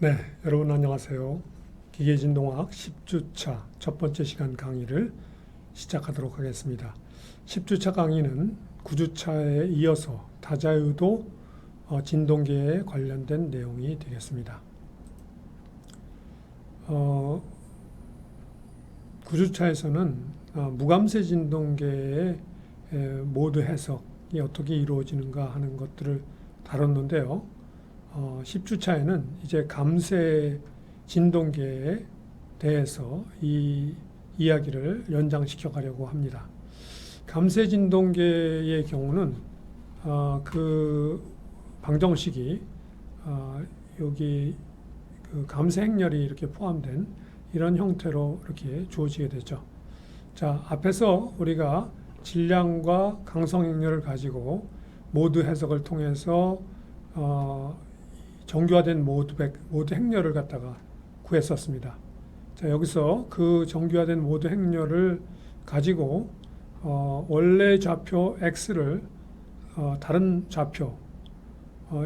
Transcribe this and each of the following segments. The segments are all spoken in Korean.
네, 여러분 안녕하세요. 기계진동학 10주차 첫 번째 시간 강의를 시작하도록 하겠습니다. 10주차 강의는 9주차에 이어서 다자유도 진동계에 관련된 내용이 되겠습니다. 9주차에서는 무감세 진동계의 모드 해석이 어떻게 이루어지는가 하는 것들을 다뤘는데요. 10주차에는 이제 감세 진동계에 대해서 이 이야기를 연장시켜 가려고 합니다. 감세 진동계의 경우는 그 방정식이 여기 그 감세 행렬이 이렇게 포함된 이런 형태로 이렇게 주어지게 되죠. 자, 앞에서 우리가 질량과 강성 행렬을 가지고 모드 해석을 통해서 정규화된 모드 행렬을 갖다가 구했었습니다. 자, 여기서 그 정규화된 모드 행렬을 가지고 원래 좌표 x를 다른 좌표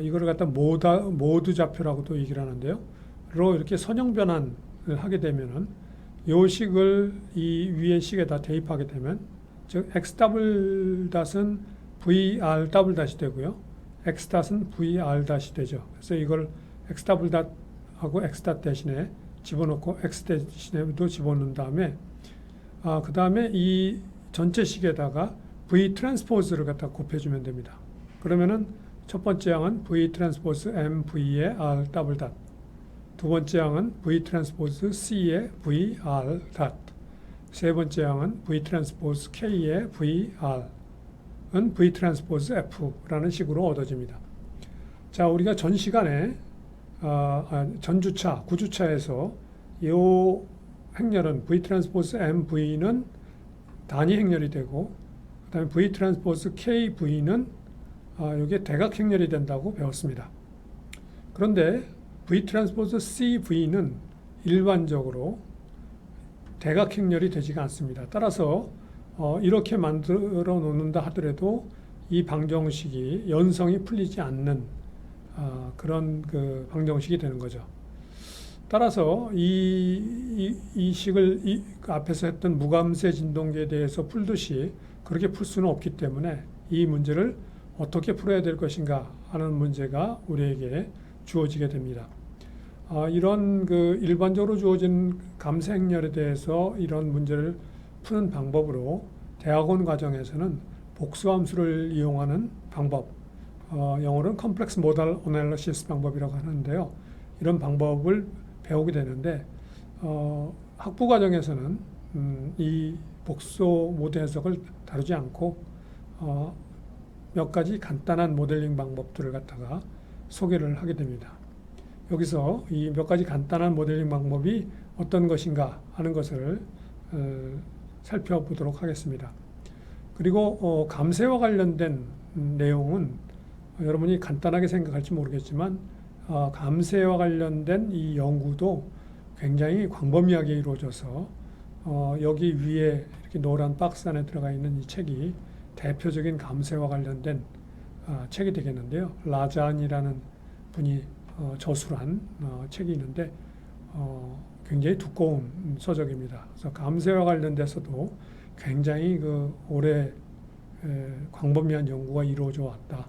이거를 갖다 모드 좌표라고도 얘기를 하는데요. 로 이렇게 선형 변환을 하게 되면은 요 식을 이 위의 식에다 대입하게 되면 즉 x 더블-은 vr 더블- 되고요. x-은 vr- 되죠. 그래서 이걸 x 더블-하고 x 대신에 집어넣고 x 대신에도 집어넣은 다음에 그 다음에 이 전체 식에다가 v 트랜스포즈를 갖다 곱해주면 됩니다. 그러면은 첫 번째 항은 v 트랜스포즈 mv의 r 더블 닷, 두 번째 항은 v 트랜스포즈 c의 vr 닷, 세 번째 항은 v 트랜스포즈 k의 vr 은 v 트랜스포즈 f라는 식으로 얻어집니다. 자, 우리가 전 시간에 전주차 9주차에서 이 행렬은 v 트랜스포즈 mv는 단위 행렬이 되고 그다음에 v 트랜스포즈 kv는 이게 대각 행렬이 된다고 배웠습니다. 그런데 v 트랜스포즈 cv는 일반적으로 대각 행렬이 되지가 않습니다. 따라서 이렇게 만들어 놓는다 하더라도 이 방정식이 연성이 풀리지 않는 그런 그 방정식이 되는 거죠. 따라서 이 식을 그 앞에서 했던 무감세 진동계에 대해서 풀듯이 그렇게 풀 수는 없기 때문에 이 문제를 어떻게 풀어야 될 것인가 하는 문제가 우리에게 주어지게 됩니다. 이런 그 일반적으로 주어진 감세 행렬에 대해서 이런 문제를 푸는 방법으로 대학원 과정에서는 복수함수를 이용하는 방법, 영어로는 컴플렉스 모달 어널리시스 방법이라고 하는데요. 이런 방법을 배우게 되는데 학부 과정에서는 이 복수 모드 해석을 다루지 않고 몇 가지 간단한 모델링 방법들을 갖다가 소개를 하게 됩니다. 여기서 이 몇 가지 간단한 모델링 방법이 어떤 것인가 하는 것을 살펴보도록 하겠습니다. 그리고 감세와 관련된 내용은 여러분이 간단하게 생각할지 모르겠지만 감세와 관련된 이 연구도 굉장히 광범위하게 이루어져서 여기 위에 이렇게 노란 박스 안에 들어가 있는 이 책이 대표적인 감세와 관련된 책이 되겠는데요. 라잔이라는 분이 저술한 책이 있는데 굉장히 두꺼운 서적입니다. 그래서 감세와 관련돼서도 굉장히 그 오래 광범위한 연구가 이루어져 왔다.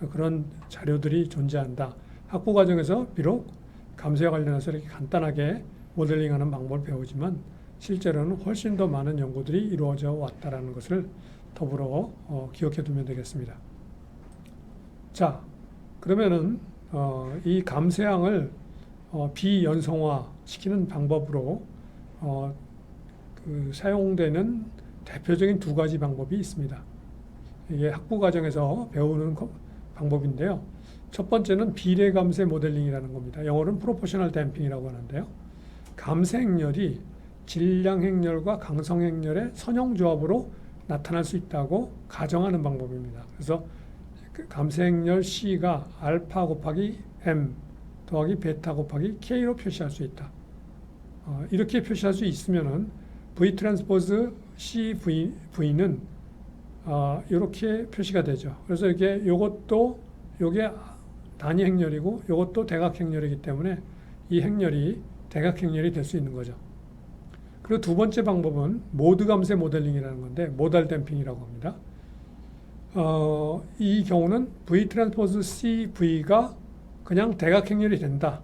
그런 자료들이 존재한다. 학부 과정에서 비록 감세와 관련해서 이렇게 간단하게 모델링하는 방법을 배우지만 실제로는 훨씬 더 많은 연구들이 이루어져 왔다라는 것을 더불어 기억해 두면 되겠습니다. 자, 그러면은 이 감세항을 비연성화 시키는 방법으로 그 사용되는 대표적인 두 가지 방법이 있습니다. 이게 학부 과정에서 배우는 방법인데요. 첫 번째는 비례 감세 모델링이라는 겁니다. 영어로는 프로포셔널 댐핑이라고 하는데요. 감세 행렬이 질량 행렬과 강성 행렬의 선형 조합으로 나타날 수 있다고 가정하는 방법입니다. 그래서 그 감세 행렬 C가 알파 곱하기 M 더하기 베타 곱하기 K로 표시할 수 있다. 이렇게 표시할 수 있으면은 V 트랜스포즈 CV는 이렇게 표시가 되죠. 그래서 이게 요게 단위 행렬이고 요것도 대각 행렬이기 때문에 이 행렬이 대각행렬이 될 수 있는 거죠. 그리고 두 번째 방법은 모드 감쇄 모델링이라는 건데 모달 댐핑이라고 합니다. 이 경우는 V 트랜스포즈 CV가 그냥 대각행렬이 된다.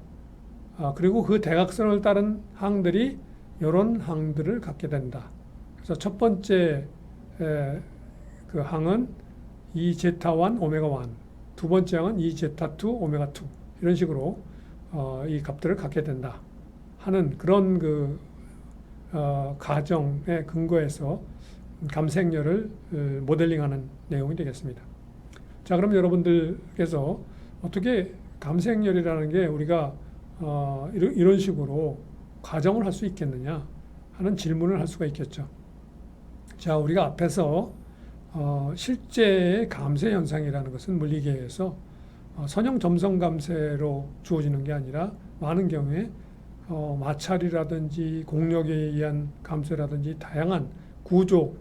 그리고 그 대각선을 따른 항들이 이런 항들을 갖게 된다. 그래서 첫 번째 그 항은 Eζ1 오메가 1, 두 번째 항은 Eζ2 오메가 2 이런 식으로 이 값들을 갖게 된다 하는 그런 그 가정에 근거해서 감색열을 모델링하는 내용이 되겠습니다. 자, 그럼 여러분들께서 어떻게 감색열이라는 게 우리가 이런 식으로 가정을 할 수 있겠느냐 하는 질문을 할 수가 있겠죠. 자, 우리가 앞에서 실제의 감쇄 현상이라는 것은 물리계에서 선형 점성 감쇄로 주어지는 게 아니라 많은 경우에 마찰이라든지 공력에 의한 감쇄라든지 다양한 구조,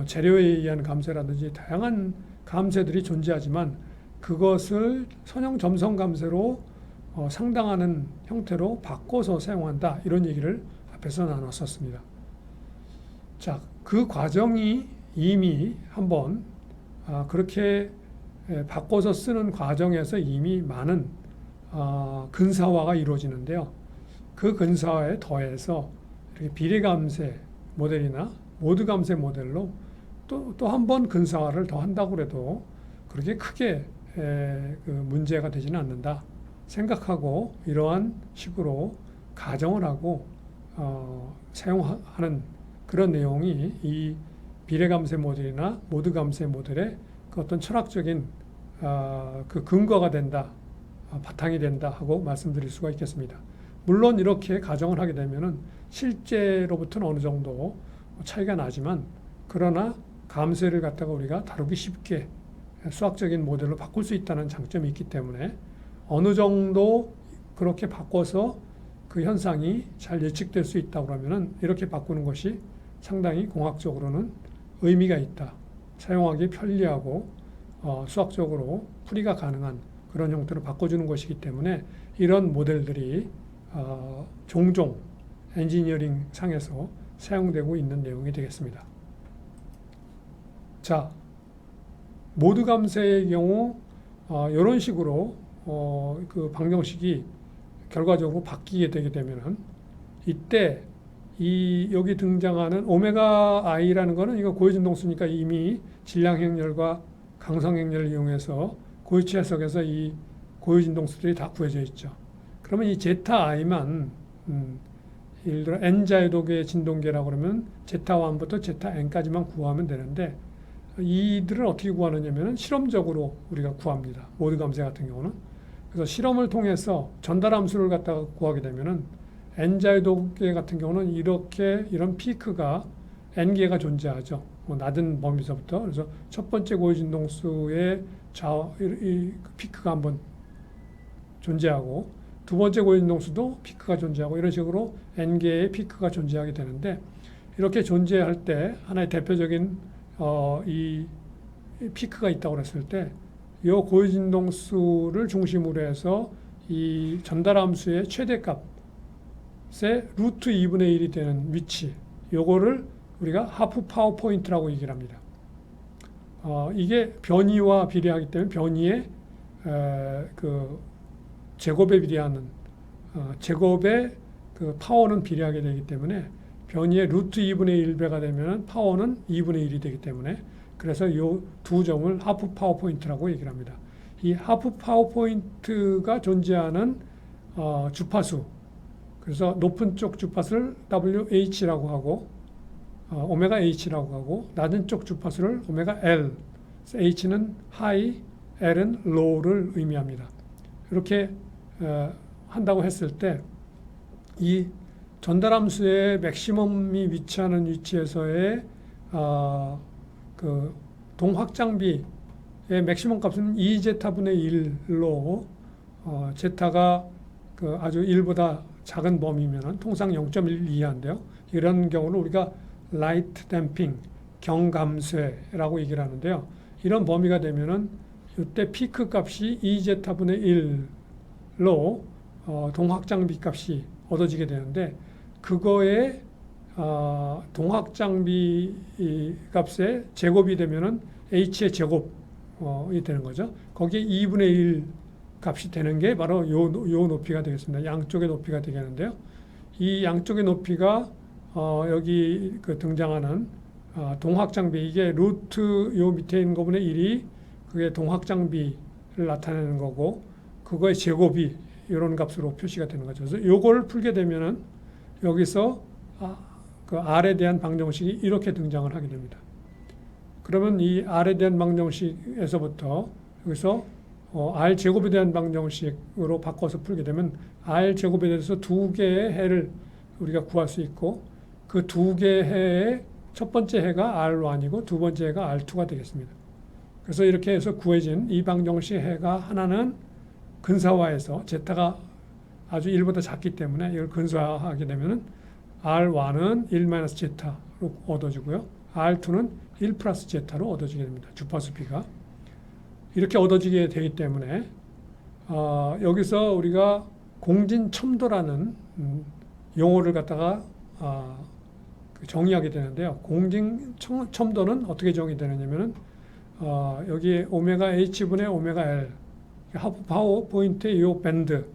재료에 의한 감쇄라든지 다양한 감쇄들이 존재하지만 그것을 선형 점성 감쇄로 상당하는 형태로 바꿔서 사용한다. 이런 얘기를 앞에서 나눴었습니다. 자, 그 과정이 이미 한번 그렇게 바꿔서 쓰는 과정에서 이미 많은 근사화가 이루어지는데요. 그 근사화에 더해서 이렇게 비례감쇄 모델이나 모드 감쇄 모델로 또 한 번 근사화를 더 한다고 해도 그렇게 크게 그 문제가 되지는 않는다 생각하고 이러한 식으로 가정을 하고 사용하는 그런 내용이 이 비례감쇄 모델이나 모드 감쇄 모델의 그 어떤 철학적인 그 근거가 된다, 바탕이 된다 하고 말씀드릴 수가 있겠습니다. 물론 이렇게 가정을 하게 되면은 실제로부터는 어느 정도 차이가 나지만 그러나 감쇄를 갖다가 우리가 다루기 쉽게 수학적인 모델로 바꿀 수 있다는 장점이 있기 때문에 어느 정도 그렇게 바꿔서 그 현상이 잘 예측될 수 있다고 하면은 이렇게 바꾸는 것이 상당히 공학적으로는 의미가 있다. 사용하기 편리하고 수학적으로 풀이가 가능한 그런 형태로 바꿔주는 것이기 때문에 이런 모델들이 종종 엔지니어링 상에서 사용되고 있는 내용이 되겠습니다. 자, 모드 감쇄의 경우 이런 식으로 그 방정식이 결과적으로 바뀌게 되게 되면은 이때 여기 등장하는 오메가 i라는 거는 이거 고유진동수니까 이미 질량행렬과 강성행렬을 이용해서 고유치 해석에서 이 고유진동수들이 다 구해져 있죠. 그러면 이 제타 i만 예를 들어 n자유도계 진동계라고 그러면 제타 1부터 제타 n까지만 구하면 되는데 이들을 어떻게 구하느냐면 실험적으로 우리가 구합니다. 모드 감쇄 같은 경우는. 그래서 실험을 통해서 전달함수를 갖다가 구하게 되면은 n자유도계 같은 경우는 이런 피크가 n개가 존재하죠. 낮은 범위서부터. 그래서 첫 번째 고유진동수의 이 피크가 한번 존재하고 두 번째 고유진동수도 피크가 존재하고 이런 식으로 n개의 피크가 존재하게 되는데 이렇게 존재할 때 하나의 대표적인 이 피크가 있다고 했을 때 이 고유진동수를 중심으로 해서 이 전달함수의 최대값 루트 2분의 1이 되는 위치, 요거를 우리가 하프 파워 포인트라고 얘기를 합니다. 이게 변이와 비례하기 때문에 변이의 그 제곱에 비례하는 제곱의 그 파워는 비례하게 되기 때문에 변이의 루트 2분의 1배가 되면 파워는 2분의 1이 되기 때문에 그래서 이 두 점을 하프 파워 포인트라고 얘기를 합니다. 이 하프 파워 포인트가 존재하는 주파수, 그래서 높은 쪽 주파수를 WH라고 하고 오메가 H라고 하고 낮은 쪽 주파수를 오메가 L, H는 high, L은 low를 의미합니다. 이렇게 한다고 했을 때 이 전달함수의 맥시멈이 위치하는 위치에서의 그 동확장비의 맥시멈 값은 2제타분의 1로 제타가 그 아주 1보다 작은 범위면은 통상 0.1 이하인데요. 이런 경우는 우리가 라이트 댐핑, 경감쇄라고 얘기를 하는데요. 이런 범위가 되면은 이때 피크 값이 2제타분의 1로 동학장비 값이 얻어지게 되는데 그거에 동학장비 값의 제곱이 되면은 h의 제곱이 되는 거죠. 거기에 2분의 1 값이 되는 게 바로 요 높이가 되겠습니다. 양쪽의 높이가 되겠는데요. 이 양쪽의 높이가 여기 그 등장하는 동학장비, 이게 루트 요 밑에 있는 거분의 1이 그게 동학장비를 나타내는 거고, 그거의 제곱이 이런 값으로 표시가 되는 거죠. 그래서 요걸 풀게 되면은 여기서 그 R에 대한 방정식이 이렇게 등장을 하게 됩니다. 그러면 이 R에 대한 방정식에서부터 여기서 R 제곱에 대한 방정식으로 바꿔서 풀게 되면 R 제곱에 대해서 두 개의 해를 우리가 구할 수 있고, 그 두 개의 해의 첫 번째 해가 R1이고 두 번째 해가 R2가 되겠습니다. 그래서 이렇게 해서 구해진 이 방정식 해가 하나는 근사화해서 제타가 아주 1보다 작기 때문에 이걸 근사화하게 되면은 R1은 1-제타로 얻어지고요. R2는 1 플러스 제타로 얻어지게 됩니다. 주파수 B가. 이렇게 얻어지게 되기 때문에 여기서 우리가 공진첨도라는 용어를 갖다가 정의하게 되는데요. 공진첨도는 어떻게 정의되느냐면은 여기 오메가 H분의 오메가 L, 하프 파워 포인트의 요 밴드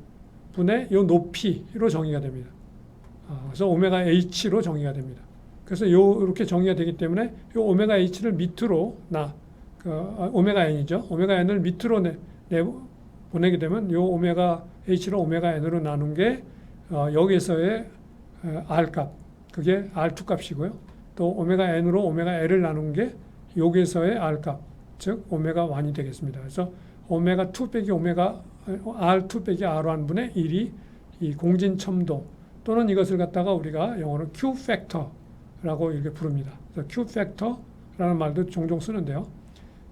분의 요 높이로 정의가 됩니다. 그래서 오메가 H로 정의가 됩니다. 그래서 이렇게 정의가 되기 때문에 요 오메가 H를 밑으로 오메가 N이죠. 오메가 N을 밑으로 보내게 되면 요 오메가 H를 오메가 N으로 나눈 게 여기서의 R 값, 그게 R2 값이고요. 또 오메가 N으로 오메가 L을 나눈 게 여기서의 R 값, 즉 오메가 1이 되겠습니다. 그래서 오메가 2 빼기 오메가 R2 빼기 R1 분의 1이 이 공진첨도, 또는 이것을 갖다가 우리가 영어로 Q 팩터라고 이렇게 부릅니다. 그래서 Q 팩터라는 말도 종종 쓰는데요.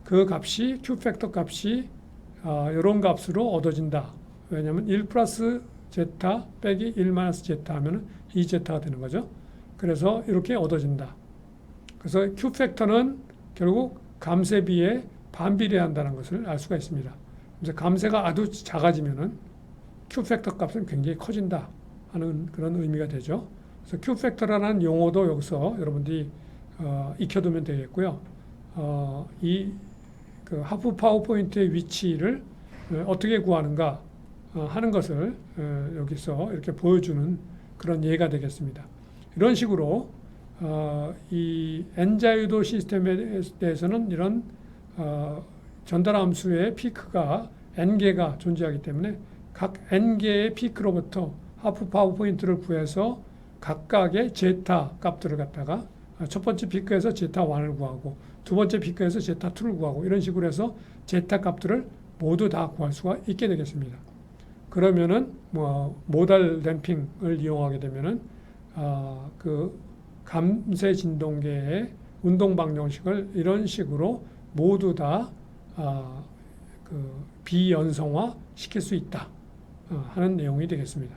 그 값이 Q 팩터 값이 이런 값으로 얻어진다. 왜냐하면 1 플러스 제타 빼기 1 마이너스 제타 하면 2제타가 되는 거죠. 그래서 이렇게 얻어진다. 그래서 Q 팩터는 결국 감쇄비에 반비례한다는 것을 알 수가 있습니다. 그래서 감쇄가 아주 작아지면은 Q 팩터 값은 굉장히 커진다 하는 그런 의미가 되죠. 그래서 Q 팩터라는 용어도 여기서 여러분들이 익혀두면 되겠고요. 이 그 하프 파워 포인트의 위치를 어떻게 구하는가 하는 것을 여기서 이렇게 보여주는 그런 예가 되겠습니다. 이런 식으로 이 N자유도 시스템에 대해서는 이런 전달 함수의 피크가 N개가 존재하기 때문에 각 N개의 피크로부터 하프 파워 포인트를 구해서 각각의 제타 값들을 갖다가 첫 번째 피크에서 제타 1을 구하고 두 번째 피크에서 제타 2를 구하고 이런 식으로 해서 제타 값들을 모두 다 구할 수가 있게 되겠습니다. 그러면은 모달 댐핑을 이용하게 되면은 그 감쇄 진동계의 운동 방정식을 이런 식으로 모두 다 그 비연성화 시킬 수 있다 하는 내용이 되겠습니다.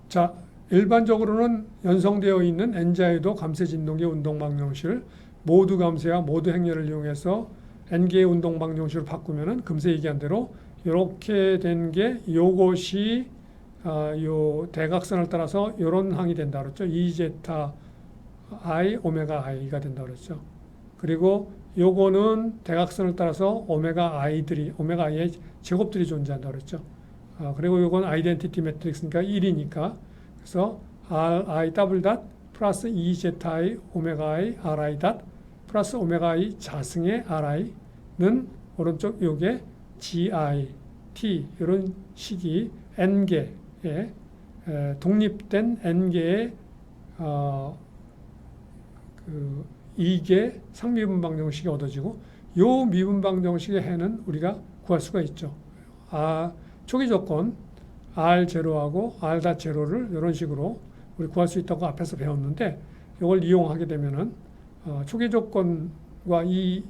자, 일반적으로는 연성되어 있는 N자유도 감쇄 진동계 운동 방정식을 모두 감쇄와 모두 행렬을 이용해서 N개의 운동 방정식으로 바꾸면은 금세 얘기한 대로 이렇게 된 게 요것이 요 대각선을 따라서 이런 항이 된다 그랬죠. 2제타 I 오메가 I가 된다 그랬죠. 그리고 요거는 대각선을 따라서 오메가 I의 제곱들이 존재한다 그랬죠. 그리고 요건 아이덴티티 매트릭스니까 1이니까 그래서 RI 더블 닷 플러스 2제타 I 오메가 I RI 닷 플러스 오메가 I 자승의 RI는 오른쪽 요게 GI T 이런 식이 N개의 독립된 N개의 그 2개 상미분 방정식이 얻어지고 요 미분 방정식의 해는 우리가 구할 수가 있죠. 초기 조건 R0하고 R.0를 이런 식으로 우리 구할 수 있다고 앞에서 배웠는데 이걸 이용하게 되면은 초기 조건과 이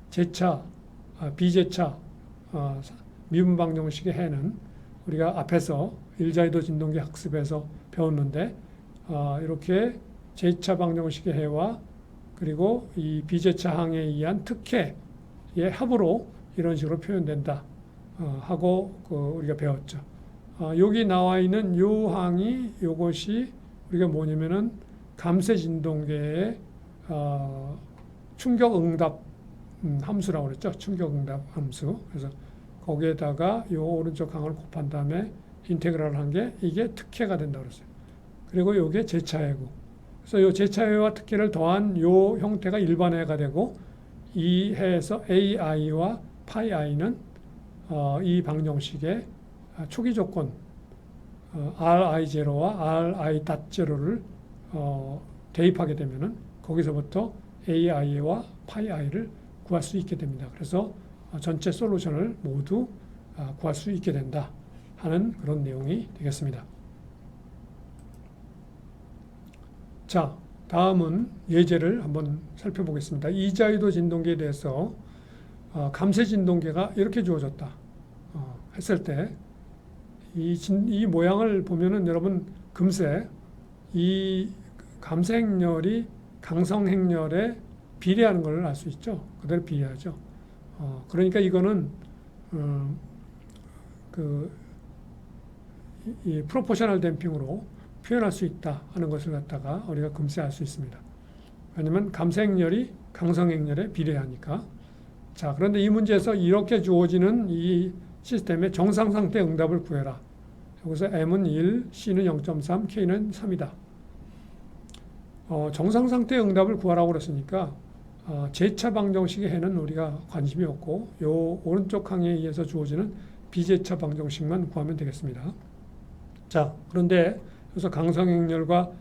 제차, 비제차 미분 방정식의 해는 우리가 앞에서 일자유도 진동계 학습에서 배웠는데 이렇게 제차 방정식의 해와 그리고 이 비제차 항에 의한 특해의 합으로 이런 식으로 표현된다 하고 우리가 배웠죠. 여기 나와 있는 요 항이 요것이 우리가 뭐냐면은 감쇄 진동계의 충격 응답 함수라고 그랬죠. 충격 응답 함수. 그래서 거기에다가 요 오른쪽 항을 곱한 다음에 인테그랄을 한 게 이게 특해가 된다고 그랬어요. 그리고 요게 제차해고. 그래서 요 제차해와 특해를 더한 요 형태가 일반해가 되고 이 해에서 AI와 파이I는 이 방정식의 초기 조건 RI0와 RI.0를 대입하게 되면은 거기서부터 AI와 파이I를 구할 수 있게 됩니다. 그래서 전체 솔루션을 모두 구할 수 있게 된다 하는 그런 내용이 되겠습니다. 자, 다음은 예제를 한번 살펴보겠습니다. 이자유도 진동계에 대해서 감쇄 진동계가 이렇게 주어졌다 했을 때 이 모양을 보면은 여러분 금세 이 감쇄 행렬이 강성 행렬에 비례하는 걸 알 수 있죠. 그대로 비례하죠. 그러니까 이거는 이 프로포셔널 댐핑으로 표현할 수 있다 하는 것을 갖다가 우리가 금세 알 수 있습니다. 왜냐하면 감쇄 행렬이 강성 행렬에 비례하니까. 자, 그런데 이 문제에서 이렇게 주어지는 이 시스템의 정상 상태 응답을 구해라. 여기서 M은 1, C는 0.3, K는 3이다. 정상 상태 응답을 구하라고 그랬으니까 제차 방정식의 해는 우리가 관심이 없고 요 오른쪽 항에 의해서 주어지는 비제차 방정식만 구하면 되겠습니다. 자, 그런데 그래서 강성 행렬과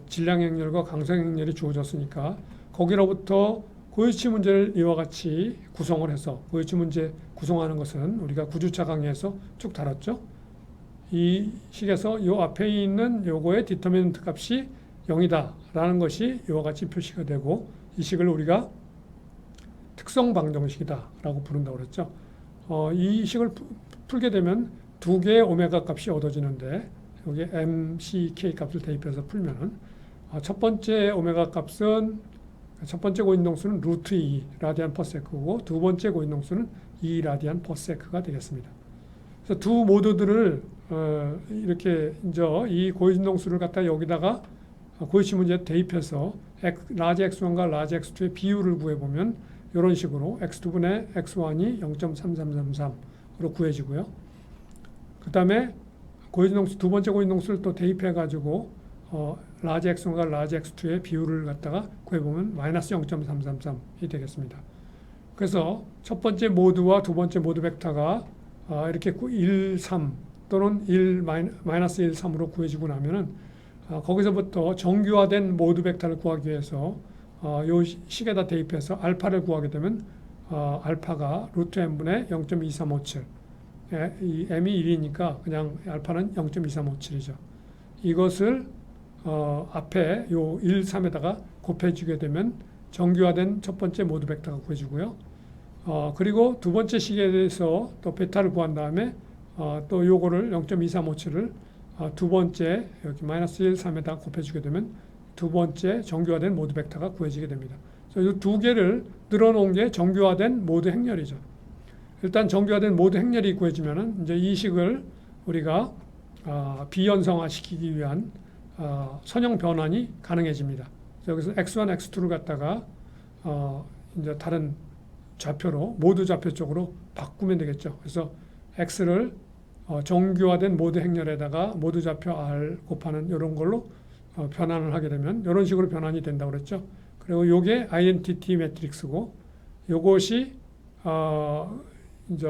질량 행렬과 강성 행렬이 주어졌으니까 거기로부터 고유치 문제를 이와 같이 구성을 해서 고유치 문제 구성하는 것은 우리가 구주차 강의에서 쭉 다뤘죠. 이 식에서 요 앞에 있는 요거의 디터미넌트 값이 0이다 라는 것이 이와 같이 표시가 되고 이 식을 우리가 특성 방정식이다 라고 부른다고 그랬죠. 이 식을 풀게 되면 두 개의 오메가 값이 얻어지는데 여기 M, C, K 값을 대입해서 풀면은 첫 번째 오메가 값은 첫 번째 고인동수는 루트 2 라디안 퍼 세크고 두 번째 고인동수는 2 라디안 퍼 세크가 되겠습니다. 그래서 두 모드들을 이렇게 이제 이 고인동수를 갖다 여기다가 고유치 문제에 대입해서 라지 x1과 라지 x2의 비율을 구해보면 이런 식으로 x2분의 x1이 0.3333으로 구해지고요. 그 다음에 고인동수 두 번째 고인동수를 또 대입해가지고 라지 x1과 라지 x2의 비율을 갖다가 구해보면 마이너스 0.333이 되겠습니다. 그래서 첫 번째 모드와 두 번째 모드 벡터가 이렇게 1, 3 또는 1, 마이너스 1, 3으로 구해지고 나면은 거기서부터 정규화된 모드 벡터를 구하기 위해서 요 식에다 대입해서 알파를 구하게 되면 알파가 루트 m분의 0.2357 이 m이 1이니까 그냥 알파는 0.2357이죠. 이것을 앞에 요 1, 3에다가 곱해주게 되면 정규화된 첫 번째 모드 벡터가 구해지고요. 그리고 두 번째 식에 대해서 또 베타를 구한 다음에 또 요거를 0.2357을 두 번째 여기 마이너스 1, 3에다 곱해주게 되면 두 번째 정규화된 모드 벡터가 구해지게 됩니다. 그래서 이 두 개를 늘어놓은 게 정규화된 모드 행렬이죠. 일단 정규화된 모드 행렬이 구해지면은 이제 이 식을 우리가 비연성화 시키기 위한 선형 변환이 가능해집니다. 여기서 x1, x2를 갖다가 이제 다른 좌표로 모드 좌표 쪽으로 바꾸면 되겠죠. 그래서 x를 정규화된 모드 행렬에다가 모드 좌표 r 곱하는 이런 걸로 변환을 하게 되면 이런 식으로 변환이 된다고 그랬죠. 그리고 요게 아이덴티티 매트릭스고 요것이 이제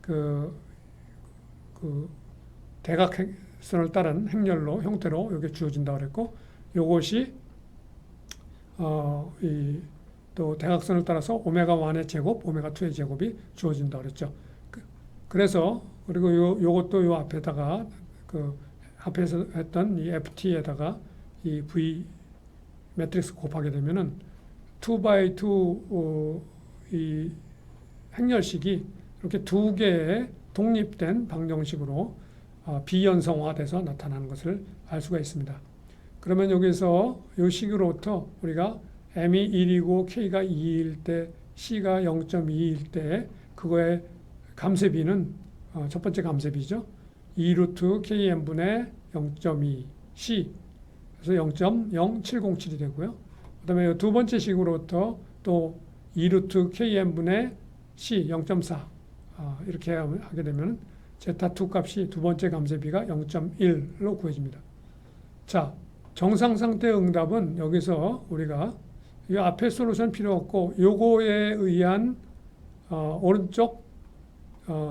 그 대각선을 따른 행렬로 형태로 이게 주어진다고 그랬고 요것이 또 대각선을 따라서 오메가 1의 제곱, 오메가 2의 제곱이 주어진다고 그랬죠. 그래서 그리고 요것도 요 앞에다가 그 앞에서 했던 이 FT에다가 이 V 매트릭스 곱하게 되면은 2x2 이 행렬식이 이렇게 두 개의 독립된 방정식으로 비연성화돼서 나타나는 것을 알 수가 있습니다. 그러면 여기서 이 식으로부터 우리가 M이 1이고 K가 2일 때 C가 0.2일 때 그거의 감쇄비는 첫 번째 감쇄비죠. 2 루트 KM분의 0.2 C 그래서 0.0707이 되고요. 그 다음에 두 번째 식으로부터 또 2 루트 KM분의 C 0.4 이렇게 하게 되면 제타2 값이 두 번째 감쇄비가 0.1로 구해집니다. 자, 정상 상태의 응답은 여기서 우리가 이 앞에 솔루션 필요 없고 요거에 의한 오른쪽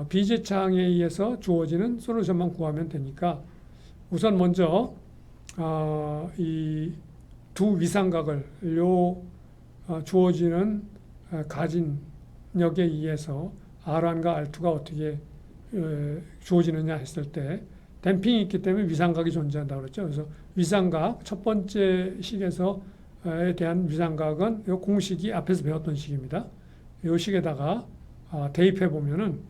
비제차항에 의해서 주어지는 솔루션만 구하면 되니까 우선 먼저 이 두 위상각을 주어지는 가진력에 의해서 R1과 R2가 어떻게 주어지느냐 했을 때 댐핑이 있기 때문에 위상각이 존재한다고 그랬죠. 그래서 위상각 첫 번째 식에서에 대한 위상각은 이 공식이 앞에서 배웠던 식입니다. 이 식에다가 대입해 보면은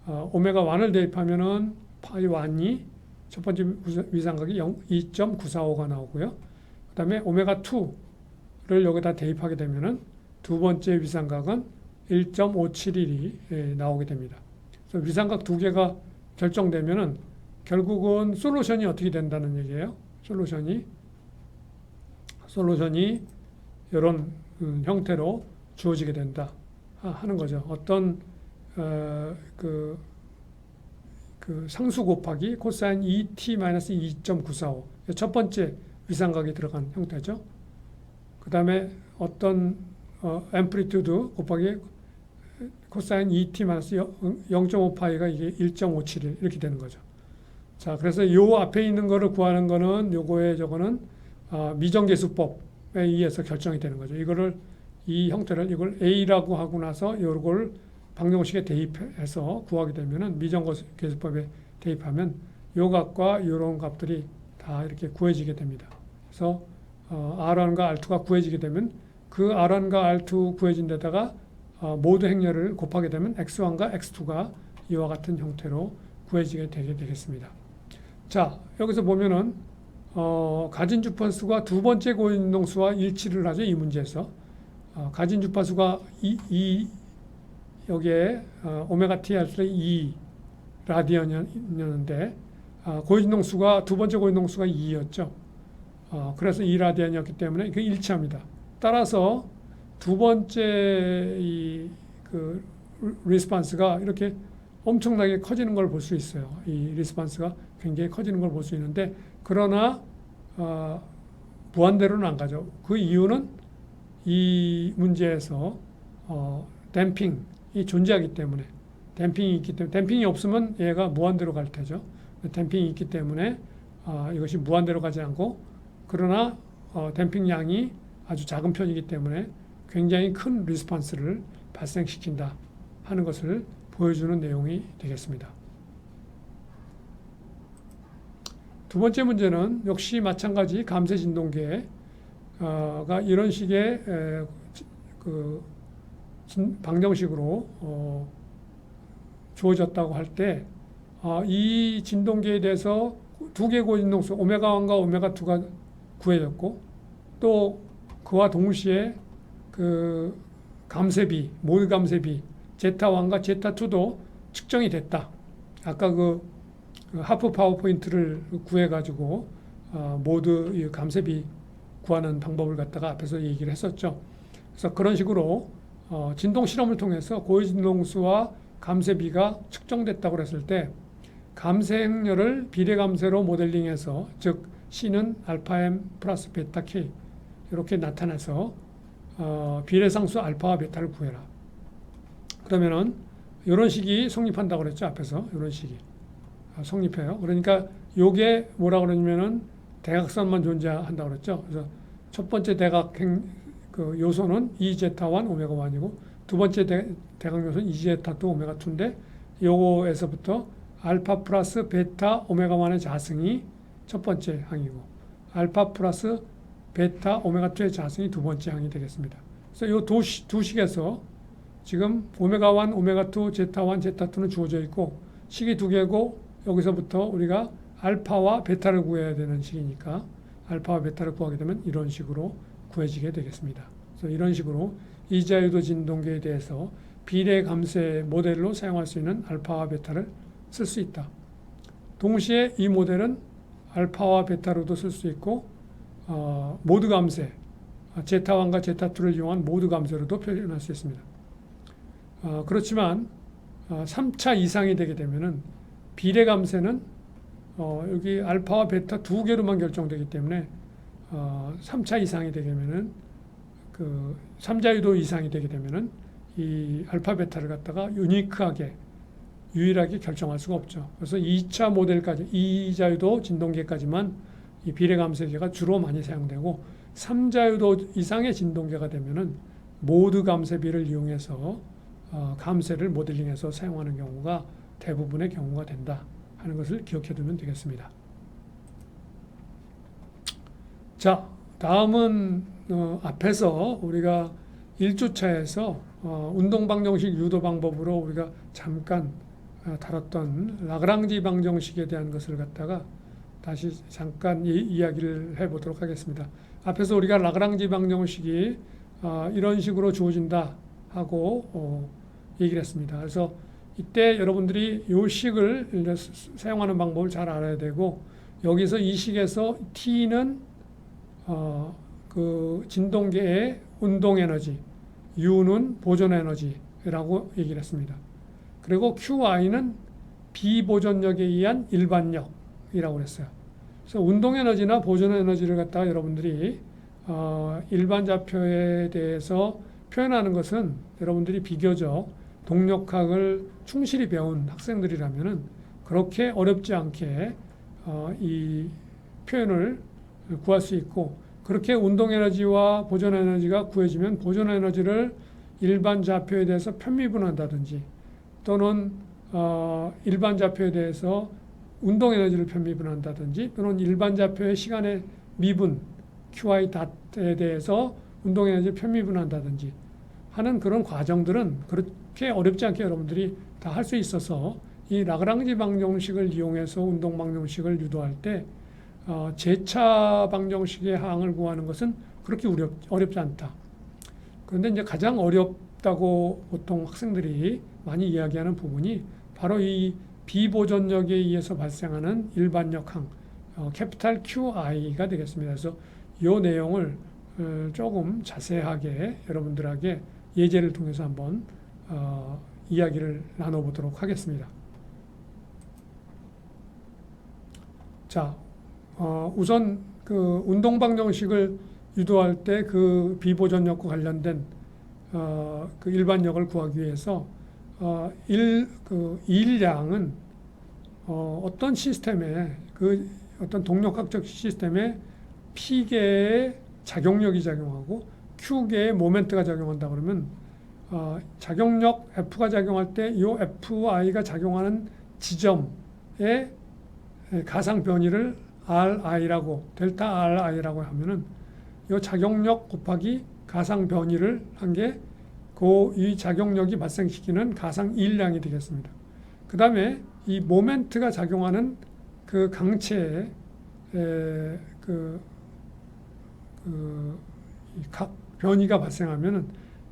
오메가 1을 대입하면은 파이 1이 첫 번째 위상각이 2.945가 나오고요. 그다음에 오메가 2를 여기다 대입하게 되면은 두 번째 위상각은 1.571이 나오게 됩니다. 그래서 위상각 두 개가 결정되면은 결국은 솔루션이 어떻게 된다는 얘기예요. 솔루션이 이런 형태로 주어지게 된다 하는 거죠. 어떤 그 상수 곱하기 코사인 2t-2.945 첫 번째 위상각이 들어간 형태죠. 그 다음에 어떤 앰플리튜드 곱하기 코사인 2t-0.5파이가 이게 1.571 이렇게 되는 거죠. 자, 그래서 요 앞에 있는 거를 구하는 거는 요거에 저거는 미정계수법에 의해서 결정이 되는 거죠. 이 형태를 이걸 A라고 하고 나서 요걸 방정식에 대입해서 구하게 되면은 미정계수법에 대입하면 요 값과 요런 값들이 다 이렇게 구해지게 됩니다. 그래서 R1과 R2가 구해지게 되면 그 R1과 R2 구해진 데다가 모두 행렬을 곱하게 되면 X1과 X2가 이와 같은 형태로 구해지게 되겠습니다. 자, 여기서 보면은 가진 주파수가 두 번째 고인동수와 일치를 하죠. 이 문제에서 가진 주파수가 여기에 오메가 t 할 때 2 라디언이었는데 고인동수가 두 번째 고인동수가 2였죠. 그래서 2 라디언이었기 때문에 그 일치합니다. 따라서 두 번째 그 리스폰스가 이렇게 엄청나게 커지는 걸 볼 수 있어요. 이 리스폰스가 굉장히 커지는 걸 볼 수 있는데 그러나 무한대로는 안 가죠. 그 이유는 이 문제에서 댐핑이 존재하기 때문에 댐핑이 있기 때문에 댐핑이 없으면 얘가 무한대로 갈 테죠. 댐핑이 있기 때문에 이것이 무한대로 가지 않고 그러나 댐핑 양이 아주 작은 편이기 때문에 굉장히 큰 리스폰스를 발생시킨다 하는 것을 보여주는 내용이 되겠습니다. 두 번째 문제는 역시 마찬가지 감쇄 진동계가 이런 식의 방정식으로 주어졌다고 할 때 이 진동계에 대해서 두 개 고진동수 오메가 1과 오메가 2가 구해졌고 또 그와 동시에 그 감쇄비 모드 감쇄비 제타 1과 제타 2도 측정이 됐다. 아까 그 하프 파워포인트를 구해가지고 모드 감쇄비 구하는 방법을 갖다가 앞에서 얘기를 했었죠. 그래서 그런 식으로 진동 실험을 통해서 고진동수와 감쇄비가 측정됐다고 했을 때 감쇄 행렬을 비례 감쇄로 모델링해서 즉 C는 알파 M 플러스 베타 K 이렇게 나타내서 비례상수 알파와 베타를 구해라. 그러면은 이런 식이 성립한다고 그랬죠. 앞에서 이런 식이 성립해요. 그러니까 요게 뭐라 그러냐면은 대각선만 존재한다고 그랬죠. 그래서 첫 번째 그 요소는 2제타1 오메가 1이고 두 번째 대각 요소는 2제타2 오메가 2인데 요거에서부터 알파 플러스 베타 오메가 1의 자승이 첫 번째 항이고 알파 플러스 베타 오메가 2의 자승이 두 번째 항이 되겠습니다. 그래서 이 두 식에서 지금 오메가 1, 오메가 2, 제타 1, 제타 2는 주어져 있고 식이 두 개고 여기서부터 우리가 알파와 베타를 구해야 되는 식이니까 알파와 베타를 구하게 되면 이런 식으로 구해지게 되겠습니다. 그래서 이런 식으로 이자유도 진동계에 대해서 비례감세 모델로 사용할 수 있는 알파와 베타를 쓸 수 있다. 동시에 이 모델은 알파와 베타로도 쓸 수 있고 모드 감세, 제타1과 제타2를 이용한 모드 감세로도 표현할 수 있습니다. 그렇지만 3차 이상이 되게 되면은 비례 감세는 여기 알파와 베타 두 개로만 결정되기 때문에 3차 이상이 되게 되면은 그 3자유도 이상이 되게 되면은 이 알파 베타를 갖다가 유일하게 결정할 수가 없죠. 그래서 2차 모델까지 2자유도 진동계까지만 이 비례 감세계가 주로 많이 사용되고 3자유도 이상의 진동계가 되면은 모드 감세비를 이용해서 감세를 모델링해서 사용하는 경우가 대부분의 경우가 된다 하는 것을 기억해 두면 되겠습니다. 자, 다음은 앞에서 우리가 1주차에서 운동 방정식 유도 방법으로 우리가 잠깐 다뤘던 라그랑지 방정식에 대한 것을 갖다가 다시 잠깐 이야기를 해보도록 하겠습니다. 앞에서 우리가 라그랑지 방정식이 이런 식으로 주어진다 하고 얘기를 했습니다. 그래서 이때 여러분들이 이 식을 사용하는 방법을 잘 알아야 되고, 여기서 이 식에서 T는 그 진동계의 운동 에너지, U는 보존 에너지라고 얘기를 했습니다. 그리고 QI는 비보존력에 의한 일반력이라고 그랬어요. 그래서 운동 에너지나 보존 에너지를 갖다가 여러분들이 일반 좌표에 대해서 표현하는 것은 여러분들이 비교적 동력학을 충실히 배운 학생들이라면은 그렇게 어렵지 않게 이 표현을 구할 수 있고, 그렇게 운동 에너지와 보존 에너지가 구해지면 보존 에너지를 일반 좌표에 대해서 편미분한다든지, 또는 일반 좌표에 대해서 운동 에너지를 편미분한다든지, 또는 일반 좌표의 시간의 미분 QI 닷에 대해서 운동 에너지를 편미분한다든지 하는 그런 과정들은 그렇게 어렵지 않게 여러분들이 다 할 수 있어서, 이 라그랑지 방정식을 이용해서 운동 방정식을 유도할 때 제차 방정식의 항을 구하는 것은 그렇게 어렵지 않다. 그런데 이제 가장 어렵다고 보통 학생들이 많이 이야기하는 부분이 바로 이 비보존력에 의해서 발생하는 일반력항, 캐피탈 QI가 되겠습니다. 그래서 이 내용을 조금 자세하게 여러분들에게 예제를 통해서 한번 이야기를 나눠보도록 하겠습니다. 자, 우선 그 운동 방정식을 유도할 때 그 비보존력과 관련된 그 일반력을 구하기 위해서 일량은 어떤 시스템에, 그 어떤 동력학적 시스템에 P계의 작용력이 작용하고 Q계의 모멘트가 작용한다 그러면 작용력 F가 작용할 때 이 FI가 작용하는 지점의 가상 변이를 RI라고, 델타 RI라고 하면은 이 작용력 곱하기 가상 변이를 한 게 이 작용력이 발생시키는 가상 일량이 되겠습니다. 그 다음에 이 모멘트가 작용하는 그 강체의 각 변이가 발생하면은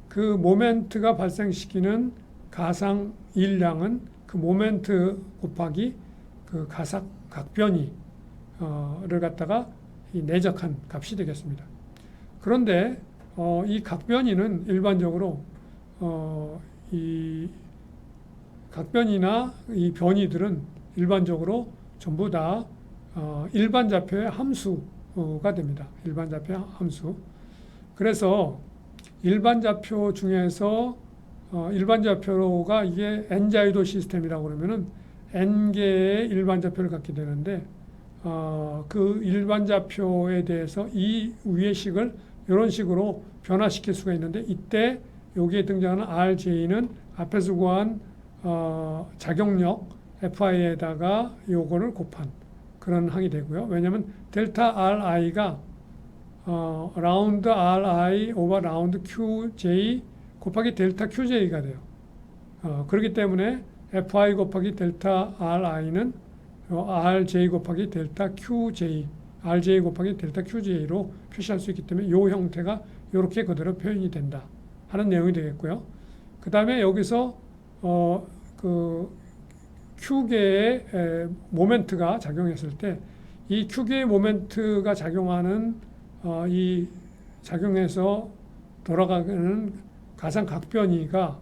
그 모멘트가 발생시키는 가상 일량은 그 모멘트 곱하기 그 가상 각변이를 갖다가 이 내적한 값이 되겠습니다. 그런데 이 각변이는 일반적으로 이 각변이나 이 변이들은 일반적으로 전부 다 일반 좌표의 함수가 됩니다. 일반 좌표의 함수. 그래서 일반 좌표 중에서 일반 좌표가 이게 n자유도 시스템이라고 그러면은 n개의 일반 좌표를 갖게 되는데, 그 일반 좌표에 대해서 이 위의 식을 이런 식으로 변화시킬 수가 있는데, 이때 여기에 등장하는 RJ는 앞에서 구한 작용력 FI에다가 요거를 곱한 그런 항이 되고요. 왜냐하면 델타 RI가 라운드 RI 오버 라운드 QJ 곱하기 델타 QJ가 돼요. 그렇기 때문에 FI 곱하기 델타 RI는 RJ 곱하기 델타 QJ, RJ 곱하기 델타 QJ로 표시할 수 있기 때문에 이 형태가 이렇게 그대로 표현이 된다 하는 내용이 되겠고요. 그 다음에 여기서 그 Q계의 모멘트가 작용했을 때 이 Q계의 모멘트가 작용하는 이 작용해서 돌아가는 가상각변이가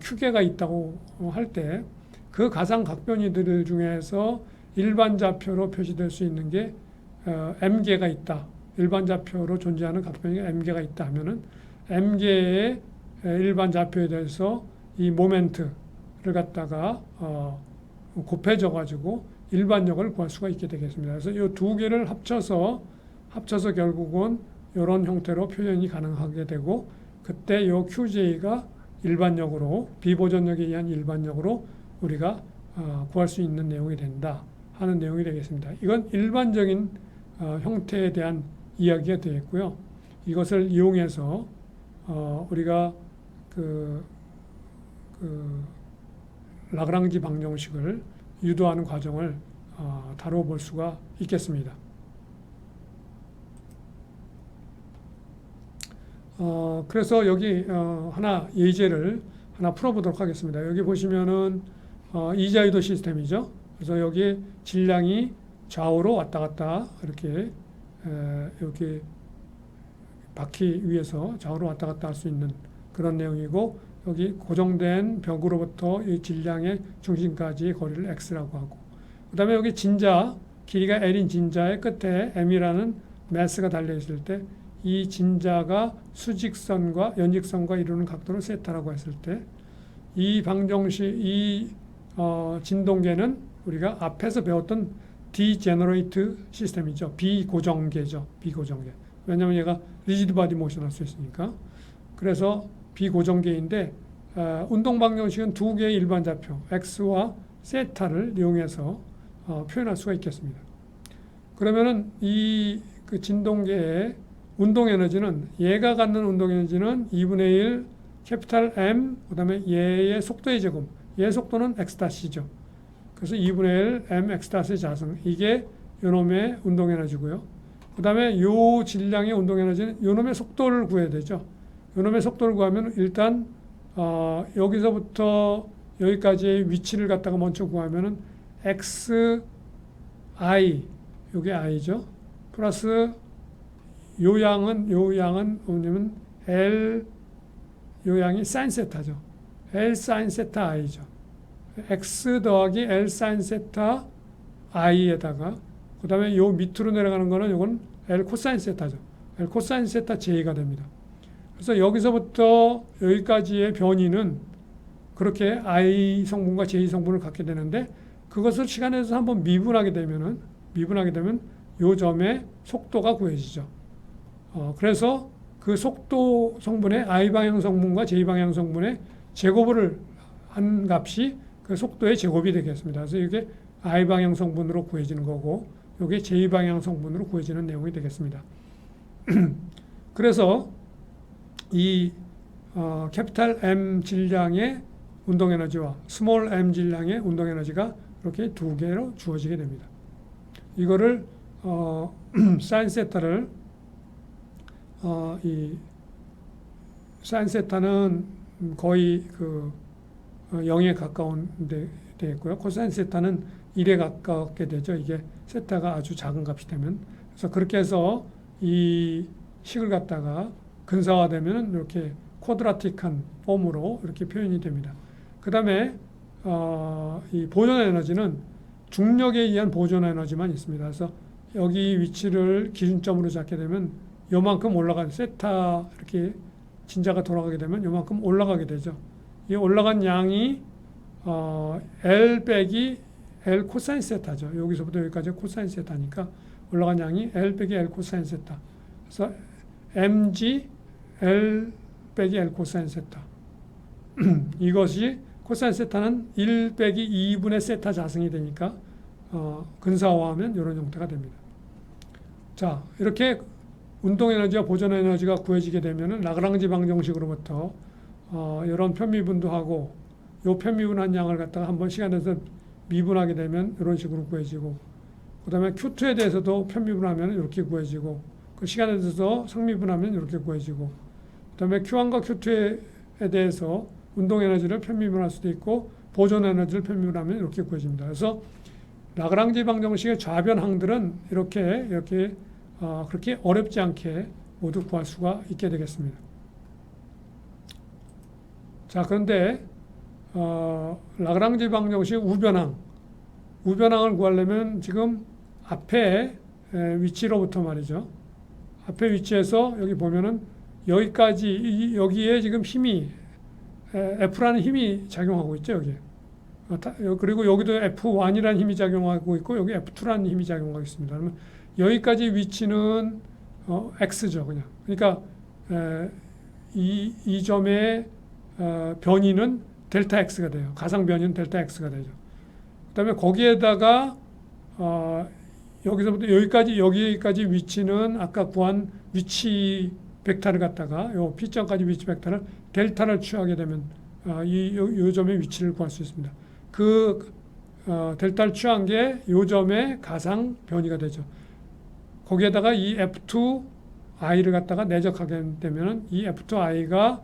Q계가 있다고 할 때 그 가상각변이들 중에서 일반 좌표로 표시될 수 있는 게 M계가 있다. 일반 좌표로 존재하는 각변이 M계가 있다 하면은 M계의 일반 좌표에 대해서 이 모멘트를 갖다가 곱해져 가지고 일반력을 구할 수가 있게 되겠습니다. 그래서 이 두 개를 합쳐서 결국은 이런 형태로 표현이 가능하게 되고 그때 이 QJ가 일반력으로 비보전력에 의한 일반력으로 우리가 구할 수 있는 내용이 된다 하는 내용이 되겠습니다. 이건 일반적인 형태에 대한 이야기가 되겠고요. 이것을 이용해서 우리가 그 라그랑지 방정식을 유도하는 과정을 다뤄볼 수가 있겠습니다. 그래서 여기 하나 예제를 하나 풀어보도록 하겠습니다. 여기 보시면은 이자유도 시스템이죠. 그래서 여기 질량이 좌우로 왔다 갔다 이렇게 바퀴 위에서 좌우로 왔다 갔다 할 수 있는 그런 내용이고 여기 고정된 벽으로부터 이 질량의 중심까지의 거리를 x라고 하고 그 다음에 여기 진자 길이가 l인 진자의 끝에 m이라는 매스가 달려 있을 때 이 진자가 수직선과 연직선과 이루는 각도를 세타라고 했을 때 이 방정식 이 진동계는 우리가 앞에서 배웠던 디제너레이트 시스템이죠. 비고정계죠. 비고정계. 왜냐하면 얘가 리지드 바디 모션 할 수 있으니까. 그래서 비고정계인데 운동 방정식은 두 개의 일반 좌표 x와 세타를 이용해서 표현할 수가 있겠습니다. 그러면은 이 그 진동계의 운동 에너지는 얘가 갖는 운동 에너지는 2분의 1 캐피탈 M 그다음에 얘의 속도의 제곱. 얘의 속도는 x-죠. 그래서 2분의 1 m x-의 자승. 이게 요놈의 운동 에너지고요. 그다음에 요 질량의 운동 에너지는 요놈의 속도를 구해야 되죠. 요놈의 속도를 구하면 일단 여기서부터 여기까지의 위치를 갖다가 먼저 구하면은 xi 요게 i죠. 플러스 요 양은 뭐냐면 L 요 양이 sin 세타죠. L sin 세타 i죠. X 더하기 L sin 세타 i에다가 그 다음에 요 밑으로 내려가는 거는 요건 L 코사인 세타죠. L 코사인 세타 J가 됩니다. 그래서 여기서부터 여기까지의 변이는 그렇게 I 성분과 J 성분을 갖게 되는데 그것을 시간에서 한번 미분하게 되면 요 점의 속도가 구해지죠. 그래서 그 속도 성분의 I 방향 성분과 J 방향 성분의 제곱을 한 값이 그 속도의 제곱이 되겠습니다. 그래서 이게 I 방향 성분으로 구해지는 거고 이게 J 방향 성분으로 구해지는 내용이 되겠습니다. 그래서 이 캐피탈 M 질량의 운동 에너지와 스몰 m 질량의 운동 에너지가 이렇게 두 개로 주어지게 됩니다. 이거를 사인 세타를 이 사인 세타는 거의 그 0에 가까운 데 되겠고요. 코사인 세타는 1에 가깝게 되죠. 이게 세타가 아주 작은 값이 되면. 그래서 그렇게 해서 이 식을 갖다가 근사화되면 이렇게 쿼드라틱한 폼으로 이렇게 표현이 됩니다. 그 다음에 이 보존 에너지는 중력에 의한 보존 에너지만 있습니다. 그래서 여기 위치를 기준점으로 잡게 되면 요만큼 올라간 세타 이렇게 진자가 돌아가게 되면 요만큼 올라가게 되죠. 이 올라간 양이 L 빼기 L 코사인 세타죠. 여기서부터 여기까지 코사인 세타니까 올라간 양이 L 빼기 L 코사인 세타. 그래서 mg L 빼기 L 코사인 세타. 이것이 코사인 세타는 1 빼기 2분의 세타 자승이 되니까 근사화하면 이런 형태가 됩니다. 자, 이렇게 운동 에너지와 보존 에너지가 구해지게 되면은 라그랑지 방정식으로부터 이런 편미분도하고 요 편미분한 양을 갖다가 한번 시간에서 미분하게 되면 이런 식으로 구해지고 그 다음에 Q2에 대해서도 편미분하면 이렇게 구해지고 그 시간에 대해서 상미분하면 이렇게 구해지고 그 다음에 Q1과 Q2에 대해서 운동 에너지를 편미분할 할 수도 있고 보존 에너지를 편미분하면 이렇게 구해집니다. 그래서 라그랑지 방정식의 좌변항들은 이렇게 그렇게 어렵지 않게 모두 구할 수가 있게 되겠습니다. 자, 그런데 라그랑지 방정식 우변항을 구하려면 지금 앞에 위치로부터 말이죠. 앞에 위치에서 여기 보면은 여기까지 여기에 지금 힘이 F라는 힘이 작용하고 있죠. 여기. 그리고 여기도 F1이라는 힘이 작용하고 있고 여기 F2라는 힘이 작용하고 있습니다. 그러면 여기까지 위치는 X죠. 그냥. 그러니까 이 점의 변이는 델타 X가 돼요. 가상 변이는 델타 X가 되죠. 그다음에 거기에다가 여기서부터 여기까지 위치는 아까 구한 위치 벡터를 갖다가 요 P점까지 위치 벡터를 델타를 취하게 되면 이 점의 위치를 구할 수 있습니다. 그 델타를 취한 게 요 점의 가상 변이가 되죠. 거기에다가 이 F2i를 갖다가 내적하게 되면 이 F2i가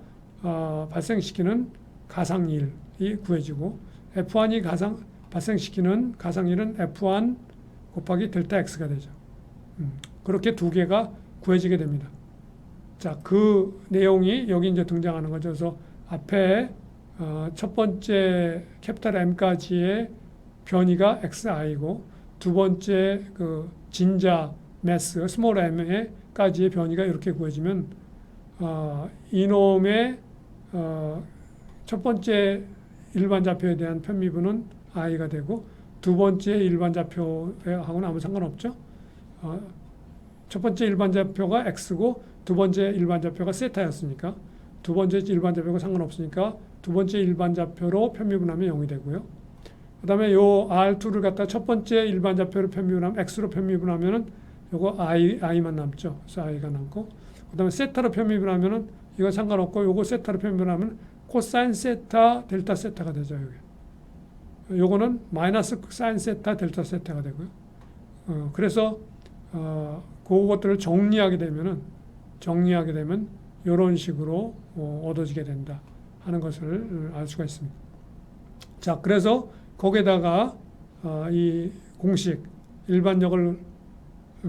발생시키는 가상일이 구해지고 F1이 발생시키는 가상일은 F1 곱하기 델타 X가 되죠. 그렇게 두 개가 구해지게 됩니다. 자, 그 내용이 여기 이제 등장하는 거죠. 그래서 앞에 첫 번째 캐피탈 M까지의 변이가 XI고 두 번째 그 진자 매스 스몰 M까지의 변이가 이렇게 구해지면 이놈의 첫 번째 일반 좌표에 대한 편미분은 I가 되고 두 번째 일반 좌표하고는 아무 상관없죠. 첫 번째 일반 좌표가 X고 두 번째 일반 좌표가 세타였으니까 두 번째 일반 좌표가 상관없으니까 두 번째 일반 좌표로 편미분하면 0이 되고요. 그 다음에 요 R2를 갖다 첫 번째 일반 좌표로 편미분하면 X로 편미분하면은 요거 I만 남죠. 그래서 I가 남고 그 다음에 세타로 편미분하면은 이건 상관없고 요거 세타로 편미분하면 코사인 세타 델타 세타가 되죠. 여기. 요거는 마이너스 사인 세타 델타 세타가 되고요. 그래서 그것들을 정리하게 되면 이런 식으로 얻어지게 된다 하는 것을 알 수가 있습니다. 자, 그래서 거기에다가 이 공식 일반력을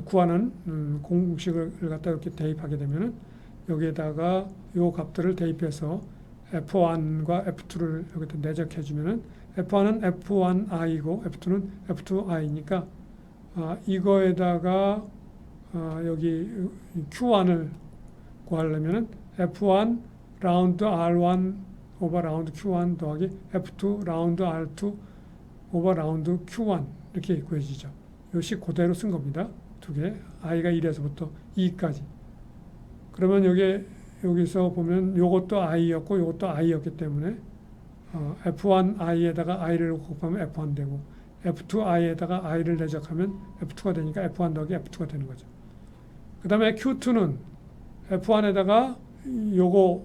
구하는 공식을 갖다 이렇게 대입하게 되면은 여기에다가 요 값들을 대입해서 F1과 F2를 여기다 내적해 주면은 F1은 F1i고 F2는 F2i니까 이거에다가 여기 Q1을 구하려면은 F1 라운드 R1 오버 라운드 Q1 더하기 F2 라운드 R2 오버 라운드 Q1 이렇게 구해지죠. 요 식 그대로 쓴 겁니다. 두 개. i가 1에서부터 2까지. 그러면 여기서 보면 요것도 i였고 요것도 i였기 때문에 F1i에다가 i를 곱하면 F1 되고 F2i에다가 i를 내적하면 F2가 되니까 F1 더하기 F2가 되는 거죠. 그 다음에 Q2는 F1에다가 요거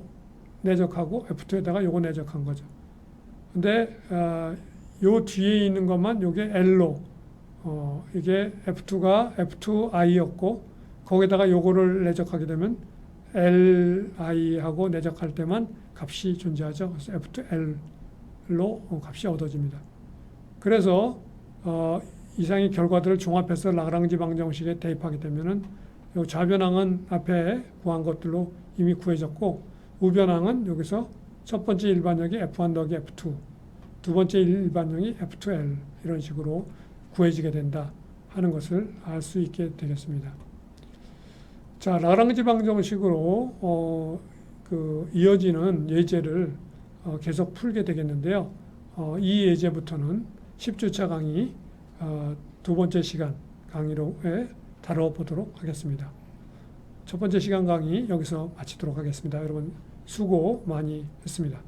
내적하고 F2에다가 요거 내적한 거죠. 근데 요 뒤에 있는 것만 요게 L로 이게 F2가 F2i였고 거기다가 요거를 내적하게 되면 Li하고 내적할 때만 값이 존재하죠. 그래서 F2L로 값이 얻어집니다. 그래서 이상의 결과들을 종합해서 라그랑지 방정식에 대입하게 되면은 요 좌변항은 앞에 구한 것들로 이미 구해졌고 우변항은 여기서 첫 번째 일반역이 F1 더하기 F2, 두 번째 일반역이 F2L 이런 식으로 구해지게 된다 하는 것을 알 수 있게 되겠습니다. 자, 라그랑지 방정식으로 이어지는 예제를 계속 풀게 되겠는데요. 이 예제부터는 10주차 강의 두 번째 시간 강의로 다뤄보도록 하겠습니다. 첫 번째 시간 강의 여기서 마치도록 하겠습니다. 여러분 수고 많이 했습니다.